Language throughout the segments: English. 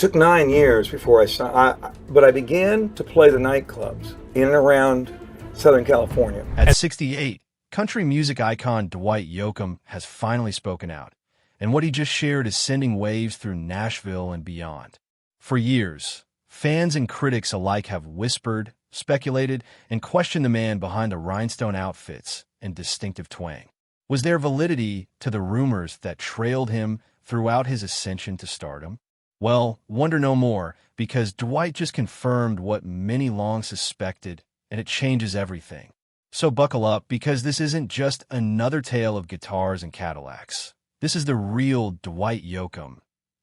took 9 years before but I began to play the nightclubs in and around Southern California. At 68, country music icon Dwight Yoakam has finally spoken out, and what he just shared is sending waves through Nashville and beyond. For years, fans and critics alike have whispered, speculated, and questioned the man behind the rhinestone outfits and distinctive twang. Was there validity to the rumors that trailed him throughout his ascension to stardom? Well, wonder no more, because Dwight just confirmed what many long suspected, and it changes everything. So buckle up, because this isn't just another tale of guitars and Cadillacs. This is the real Dwight Yoakam,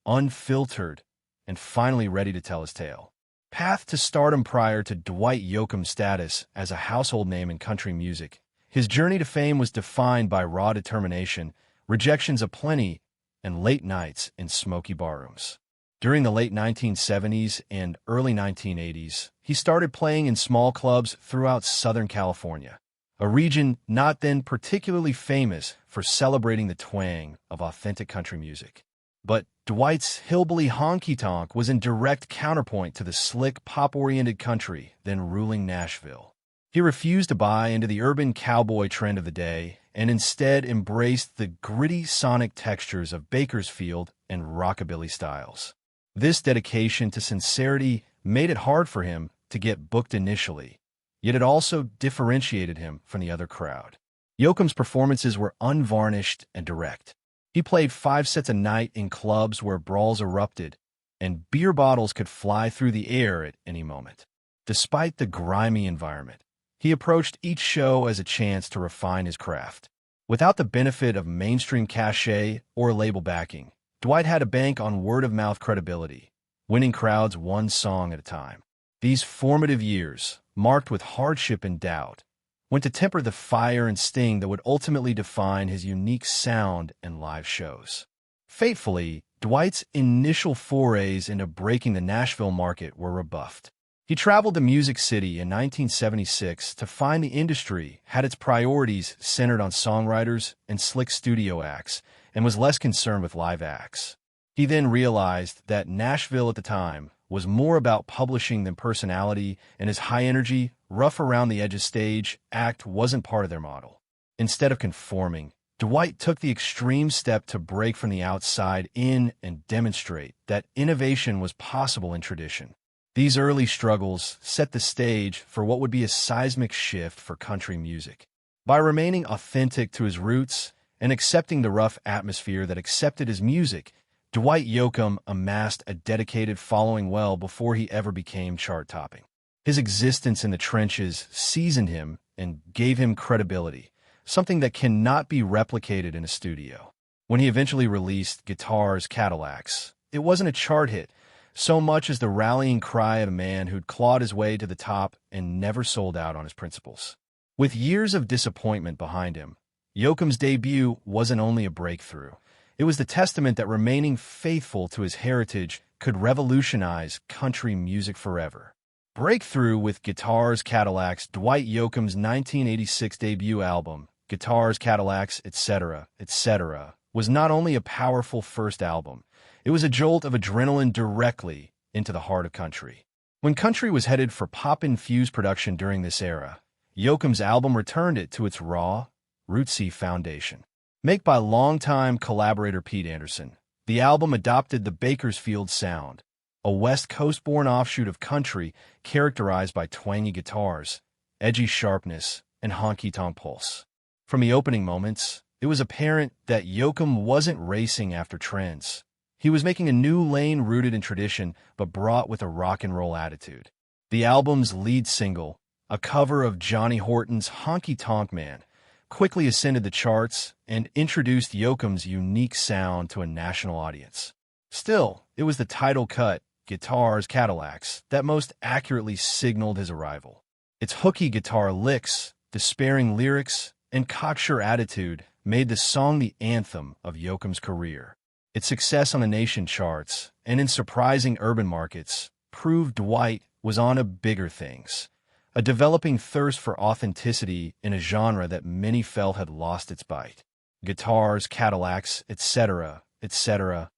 unfiltered, and finally ready to tell his tale. Path to stardom. Prior to Dwight Yoakam's status as a household name in country music, his journey to fame was defined by raw determination, rejections aplenty, and late nights in smoky barrooms. During the late 1970s and early 1980s, he started playing in small clubs throughout Southern California, a region not then particularly famous for celebrating the twang of authentic country music. But Dwight's hillbilly honky-tonk was in direct counterpoint to the slick, pop-oriented country then ruling Nashville. He refused to buy into the urban cowboy trend of the day and instead embraced the gritty sonic textures of Bakersfield and rockabilly styles. This dedication to sincerity made it hard for him to get booked initially, yet it also differentiated him from the other crowd. Yoakam's performances were unvarnished and direct. He played 5 sets a night in clubs where brawls erupted, and beer bottles could fly through the air at any moment. Despite the grimy environment, he approached each show as a chance to refine his craft. Without the benefit of mainstream cachet or label backing, Dwight had to bank on word-of-mouth credibility, winning crowds one song at a time. These formative years, marked with hardship and doubt, went to temper the fire and sting that would ultimately define his unique sound and live shows. Fatefully, Dwight's initial forays into breaking the Nashville market were rebuffed. He traveled to Music City in 1976 to find the industry had its priorities centered on songwriters and slick studio acts, and was less concerned with live acts. He then realized that Nashville at the time was more about publishing than personality, and his high-energy, rough-around-the-edges stage act wasn't part of their model. Instead of conforming, Dwight took the extreme step to break from the outside in and demonstrate that innovation was possible in tradition. These early struggles set the stage for what would be a seismic shift for country music. By remaining authentic to his roots and accepting the rough atmosphere that accepted his music, Dwight Yoakam amassed a dedicated following well before he ever became chart-topping. His existence in the trenches seasoned him and gave him credibility, something that cannot be replicated in a studio. When he eventually released Guitars, Cadillacs, it wasn't a chart hit so much as the rallying cry of a man who'd clawed his way to the top and never sold out on his principles. With years of disappointment behind him, Yoakam's debut wasn't only a breakthrough. It was the testament that remaining faithful to his heritage could revolutionize country music forever. Breakthrough with Guitars, Cadillacs. Dwight Yoakam's 1986 debut album, Guitars, Cadillacs, etc., etc., was not only a powerful first album, it was a jolt of adrenaline directly into the heart of country. When country was headed for pop-infused production during this era, Yoakam's album returned it to its raw, rootsy foundation. Made by longtime collaborator Pete Anderson, the album adopted the Bakersfield sound, a West Coast-born offshoot of country characterized by twangy guitars, edgy sharpness, and honky-tonk pulse. From the opening moments, it was apparent that Yoakam wasn't racing after trends. He was making a new lane rooted in tradition, but brought with a rock and roll attitude. The album's lead single, a cover of Johnny Horton's Honky Tonk Man, quickly ascended the charts and introduced Yoakam's unique sound to a national audience. Still, it was the title cut, Guitars, Cadillacs, that most accurately signaled his arrival. Its hooky guitar licks, despairing lyrics, and cocksure attitude made the song the anthem of Yoakam's career. Its success on the nation charts and in surprising urban markets proved Dwight was on to bigger things, a developing thirst for authenticity in a genre that many felt had lost its bite. Guitars, Cadillacs, etc., etc.,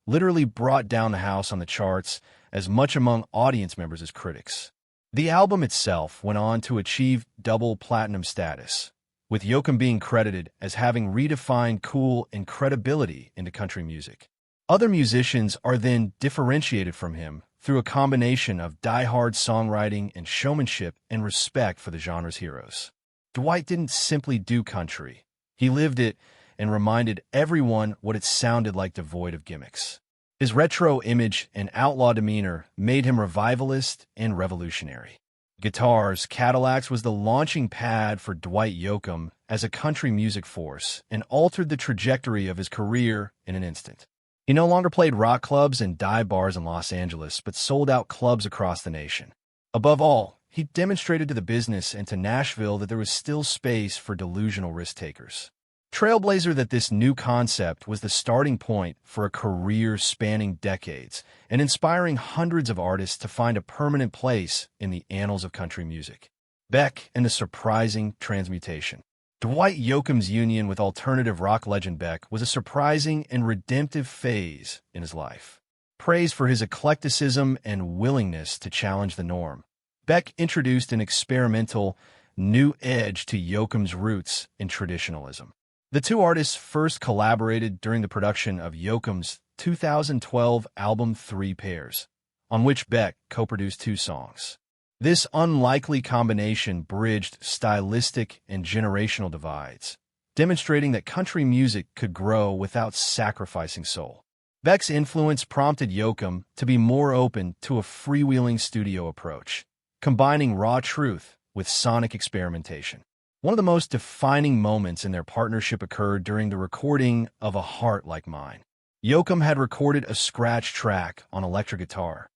literally brought down the house on the charts as much among audience members as critics. The album itself went on to achieve double platinum status, with Yoakam being credited as having redefined cool and credibility into country music. Other musicians are then differentiated from him through a combination of die-hard songwriting and showmanship and respect for the genre's heroes. Dwight didn't simply do country. He lived it and reminded everyone what it sounded like devoid of gimmicks. His retro image and outlaw demeanor made him revivalist and revolutionary. Guitars, Cadillacs was the launching pad for Dwight Yoakam as a country music force and altered the trajectory of his career in an instant. He no longer played rock clubs and dive bars in Los Angeles, but sold out clubs across the nation. Above all, he demonstrated to the business and to Nashville that there was still space for delusional risk-takers. Trailblazer that this new concept was the starting point for a career spanning decades and inspiring hundreds of artists to find a permanent place in the annals of country music. Beck and the surprising transmutation. Dwight Yoakam's union with alternative rock legend Beck was a surprising and redemptive phase in his life. Praised for his eclecticism and willingness to challenge the norm, Beck introduced an experimental, new edge to Yoakam's roots in traditionalism. The two artists first collaborated during the production of Yoakam's 2012 album 3 Pairs, on which Beck co-produced 2 songs. This unlikely combination bridged stylistic and generational divides, demonstrating that country music could grow without sacrificing soul. Beck's influence prompted Yoakam to be more open to a freewheeling studio approach, combining raw truth with sonic experimentation. One of the most defining moments in their partnership occurred during the recording of A Heart Like Mine. Yoakam had recorded a scratch track on electric guitar,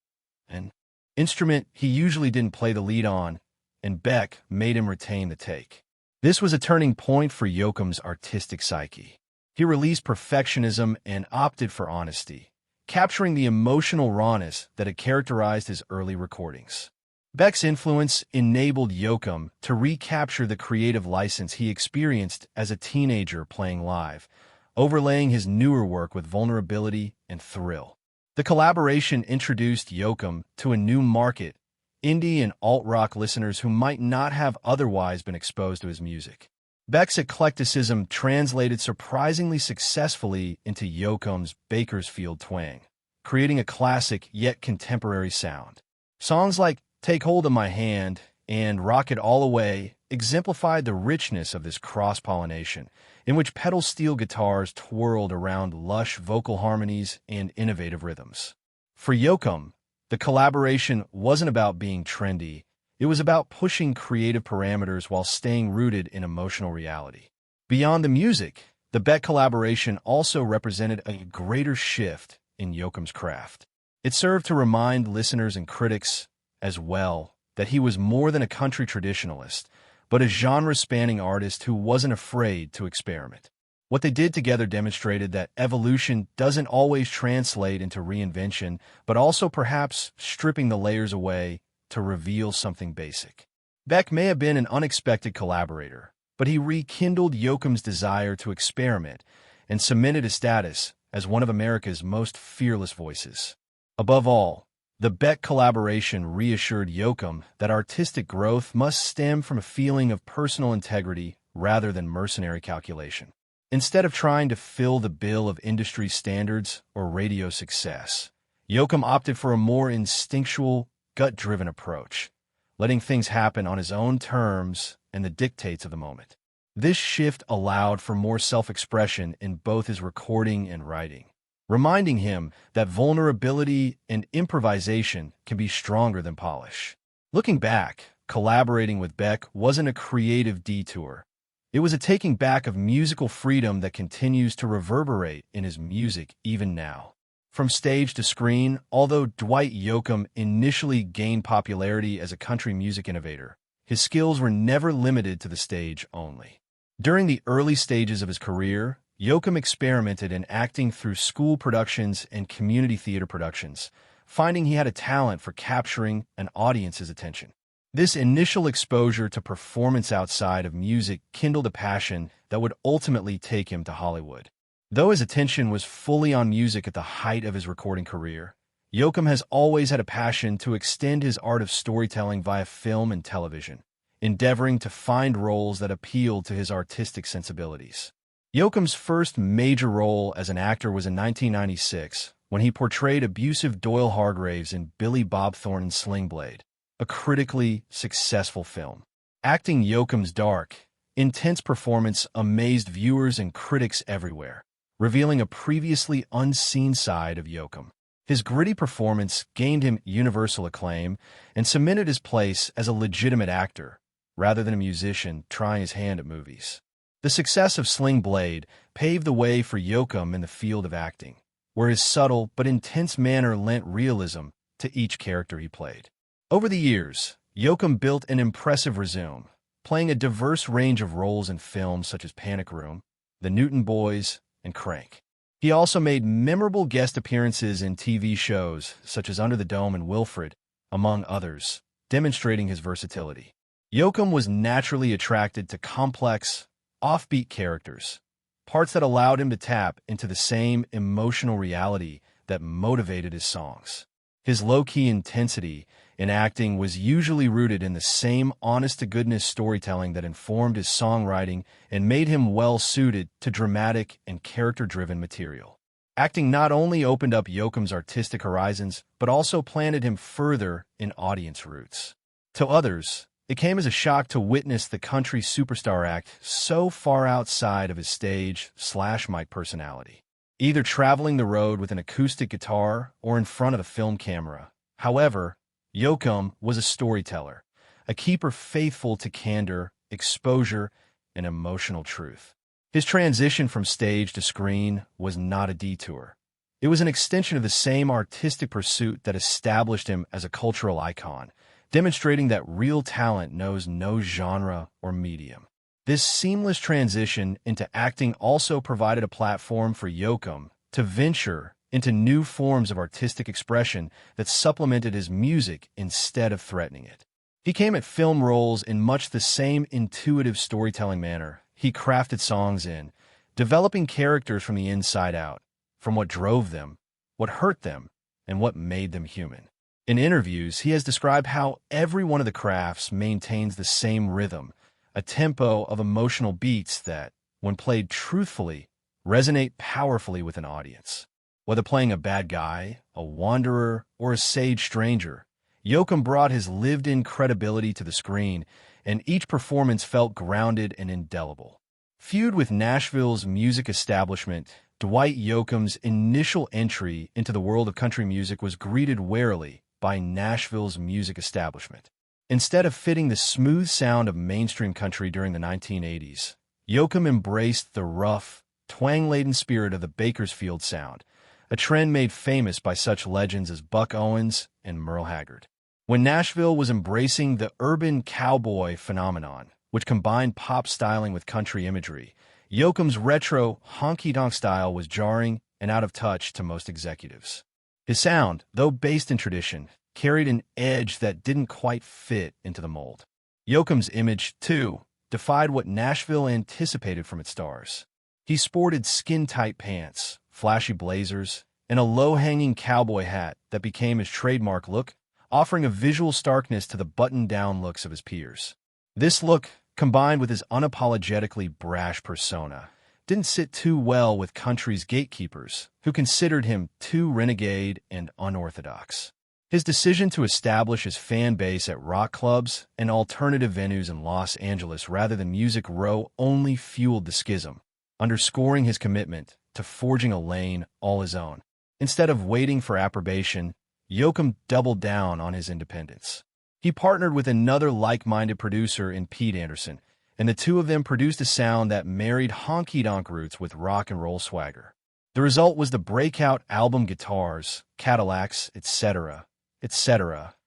an instrument he usually didn't play the lead on, and Beck made him retain the take. This was a turning point for Yoakam's artistic psyche. He released perfectionism and opted for honesty, capturing the emotional rawness that had characterized his early recordings. Beck's influence enabled Yoakam to recapture the creative license he experienced as a teenager playing live, overlaying his newer work with vulnerability and thrill. The collaboration introduced Yoakam to a new market, indie and alt-rock listeners who might not have otherwise been exposed to his music. Beck's eclecticism translated surprisingly successfully into Yoakam's Bakersfield twang, creating a classic yet contemporary sound. Songs like Take Hold of My Hand and Rock It All Away exemplified the richness of this cross-pollination, in which pedal steel guitars twirled around lush vocal harmonies and innovative rhythms. For Yoakam, the collaboration wasn't about being trendy, it was about pushing creative parameters while staying rooted in emotional reality. Beyond the music, the Beck collaboration also represented a greater shift in Yoakam's craft. It served to remind listeners and critics, as well, that he was more than a country traditionalist, but a genre-spanning artist who wasn't afraid to experiment. What they did together demonstrated that evolution doesn't always translate into reinvention, but also perhaps stripping the layers away to reveal something basic. Beck may have been an unexpected collaborator, but he rekindled Yoakam's desire to experiment and cemented his status as one of America's most fearless voices. Above all, the Beck collaboration reassured Yoakam that artistic growth must stem from a feeling of personal integrity rather than mercenary calculation. Instead of trying to fill the bill of industry standards or radio success, Yoakam opted for a more instinctual, gut-driven approach, letting things happen on his own terms and the dictates of the moment. This shift allowed for more self-expression in both his recording and writing, reminding him that vulnerability and improvisation can be stronger than polish. Looking back, collaborating with Beck wasn't a creative detour. It was a taking back of musical freedom that continues to reverberate in his music even now. From stage to screen, although Dwight Yoakam initially gained popularity as a country music innovator, his skills were never limited to the stage only. During the early stages of his career, Yoakam experimented in acting through school productions and community theater productions, finding he had a talent for capturing an audience's attention. This initial exposure to performance outside of music kindled a passion that would ultimately take him to Hollywood. Though his attention was fully on music at the height of his recording career, Yoakam has always had a passion to extend his art of storytelling via film and television, endeavoring to find roles that appealed to his artistic sensibilities. Yoakam's first major role as an actor was in 1996, when he portrayed abusive Doyle Hargraves in Billy Bob Thornton's Sling Blade, a critically successful film. Acting Yoakam's dark, intense performance amazed viewers and critics everywhere, revealing a previously unseen side of Yoakam. His gritty performance gained him universal acclaim and cemented his place as a legitimate actor, rather than a musician trying his hand at movies. The success of Sling Blade paved the way for Yoakam in the field of acting, where his subtle but intense manner lent realism to each character he played. Over the years, Yoakam built an impressive resume, playing a diverse range of roles in films such as Panic Room, The Newton Boys, and Crank. He also made memorable guest appearances in TV shows such as Under the Dome and Wilfred, among others, demonstrating his versatility. Yoakam was naturally attracted to complex, offbeat characters, parts that allowed him to tap into the same emotional reality that motivated his songs. His low-key intensity in acting was usually rooted in the same honest-to-goodness storytelling that informed his songwriting and made him well-suited to dramatic and character-driven material. Acting not only opened up Yoakam's artistic horizons, but also planted him further in audience roots. To others, it came as a shock to witness the country superstar act so far outside of his stage/mic personality, either traveling the road with an acoustic guitar or in front of a film camera. However, Yoakam was a storyteller, a keeper faithful to candor, exposure, and emotional truth. His transition from stage to screen was not a detour. It was an extension of the same artistic pursuit that established him as a cultural icon, demonstrating that real talent knows no genre or medium. This seamless transition into acting also provided a platform for Yoakam to venture into new forms of artistic expression that supplemented his music instead of threatening it. He came at film roles in much the same intuitive storytelling manner he crafted songs in, developing characters from the inside out, from what drove them, what hurt them, and what made them human. In interviews, he has described how every one of the crafts maintains the same rhythm, a tempo of emotional beats that, when played truthfully, resonate powerfully with an audience. Whether playing a bad guy, a wanderer, or a sage stranger, Yoakam brought his lived-in credibility to the screen, and each performance felt grounded and indelible. Feud with Nashville's music establishment, Dwight Yoakam's initial entry into the world of country music was greeted warily by Nashville's music establishment. Instead of fitting the smooth sound of mainstream country during the 1980s, Yoakam embraced the rough, twang-laden spirit of the Bakersfield sound, a trend made famous by such legends as Buck Owens and Merle Haggard. When Nashville was embracing the urban cowboy phenomenon, which combined pop styling with country imagery, Yoakam's retro honky-tonk style was jarring and out of touch to most executives. His sound, though based in tradition, carried an edge that didn't quite fit into the mold. Yoakam's image, too, defied what Nashville anticipated from its stars. He sported skin-tight pants, flashy blazers, and a low-hanging cowboy hat that became his trademark look, offering a visual starkness to the buttoned-down looks of his peers. This look, combined with his unapologetically brash persona, didn't sit too well with country's gatekeepers, who considered him too renegade and unorthodox. His decision to establish his fan base at rock clubs and alternative venues in Los Angeles rather than Music Row only fueled the schism, underscoring his commitment to forging a lane all his own. Instead of waiting for approbation, Yoakam doubled down on his independence. He partnered with another like-minded producer in Pete Anderson, and the two of them produced a sound that married honky-tonk roots with rock and roll swagger. The result was the breakout album Guitars, Cadillacs, etc.,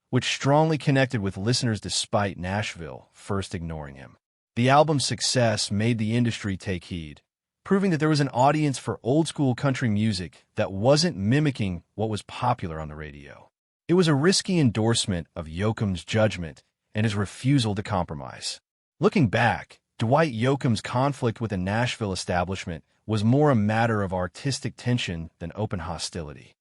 which strongly connected with listeners despite Nashville first ignoring him. The album's success made the industry take heed, proving that there was an audience for old-school country music that wasn't mimicking what was popular on the radio. It was a risky endorsement of Yoakam's judgment and his refusal to compromise. Looking back, Dwight Yoakam's conflict with the Nashville establishment was more a matter of artistic tension than open hostility.